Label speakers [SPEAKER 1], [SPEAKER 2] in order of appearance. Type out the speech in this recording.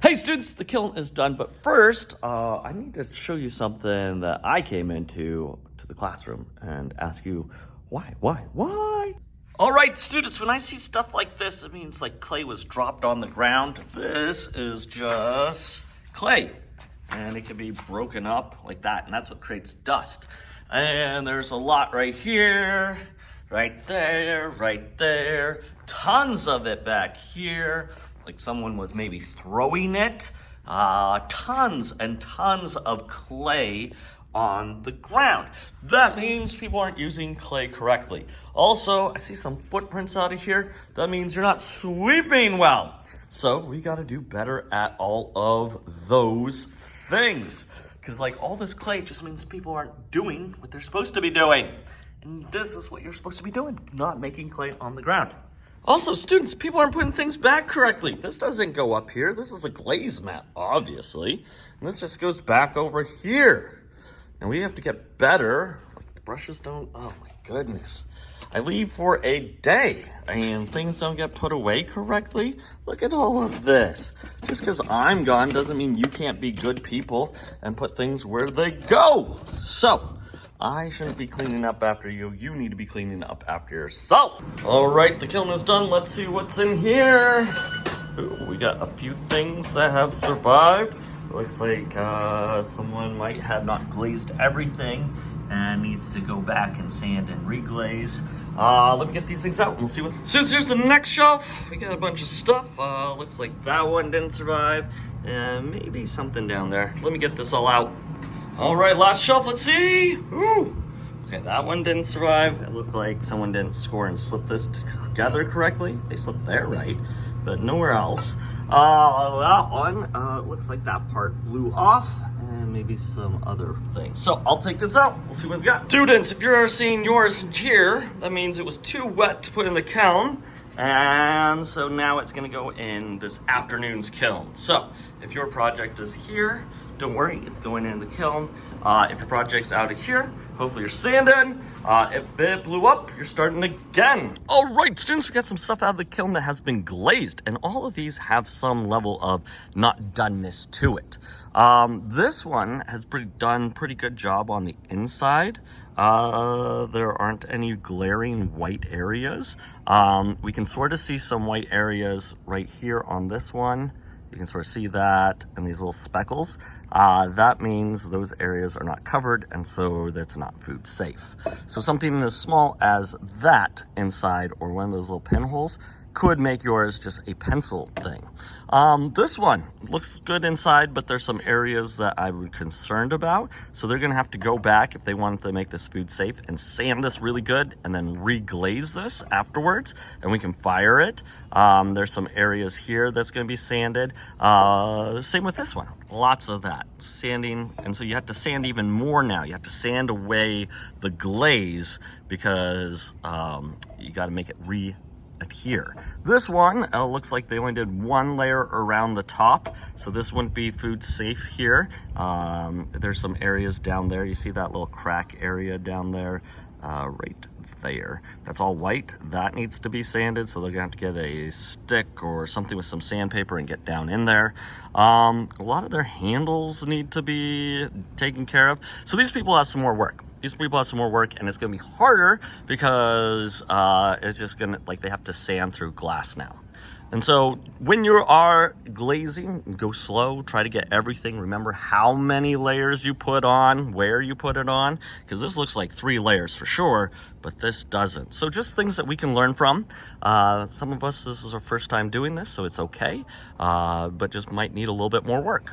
[SPEAKER 1] Hey students, the kiln is done, but first, I need to show you something that I came into the classroom and ask you, why? All right, students, when I see stuff like this, it means like clay was dropped on the ground. This is just clay, and it can be broken up like that, and that's what creates dust. And there's a lot right here, right there, tons of it back here, like someone was maybe throwing it. Tons and tons of clay on the ground. That means people aren't using clay correctly. Also, I see some footprints out of here. That means you're not sweeping well. So we gotta do better at all of those things. Because like all this clay just means people aren't doing what they're supposed to be doing. And this is what you're supposed to be doing, not making clay on the ground. Also, students, people aren't putting things back correctly. This doesn't go up here. This is a glaze mat, obviously. And this just goes back over here. And we have to get better. Like the brushes don't, oh my goodness. I leave for a day and things don't get put away correctly. Look at all of this. Just because I'm gone doesn't mean you can't be good people and put things where they go. So, I shouldn't be cleaning up after you. You need to be cleaning up after yourself. All right, the kiln is done. Let's see what's in here. Ooh, we got a few things that have survived. Looks like someone might have not glazed everything and needs to go back and sand and reglaze. Let me get these things out and we'll see what. So here's the next shelf. We got a bunch of stuff. Looks like that one didn't survive and maybe something down there. Let me get this all out. All right, last shelf, let's see. Ooh. Okay, that one didn't survive. It looked like someone didn't score and slip this together correctly. They slipped there right, but nowhere else. That one, looks like that part blew off and maybe some other things. So I'll take this out. We'll see what we got. Students, if you're seeing yours here, that means it was too wet to put in the kiln. And so now it's gonna go in this afternoon's kiln. So if your project is here, don't worry, it's going in the kiln. If your project's out of here, hopefully you're sanding. If it blew up, you're starting again. All right, students, we got some stuff out of the kiln that has been glazed, and all of these have some level of not doneness to it. This one has done pretty good job on the inside. There aren't any glaring white areas. We can sort of see some white areas right here on this one. You can sort of see that and these little speckles. That means those areas are not covered and so that's not food safe. So something as small as that inside or one of those little pinholes could make yours just a pencil thing. This one looks good inside, but there's some areas that I'm concerned about. So they're gonna have to go back if they want to make this food safe and sand this really good and then reglaze this afterwards and we can fire it. There's some areas here that's gonna be sanded. Same with this one, lots of that sanding. And so you have to sand even more now. You have to sand away the glaze because you gotta make it adhere. This one looks like they only did one layer around the top, so this wouldn't be food safe here. There's some areas down there. You see that little crack area down there, right there. That's all white. That needs to be sanded, so they're gonna have to get a stick or something with some sandpaper and get down in there. A lot of their handles need to be taken care of. So these people have some more work. These people have some more work and it's gonna be harder because it's just gonna, like they have to sand through glass now. And so when you are glazing, go slow, try to get everything. Remember how many layers you put on, where you put it on, because this looks like 3 layers for sure, but this doesn't. So just things that we can learn from. Some of us, this is our first time doing this, so it's okay, but just might need a little bit more work.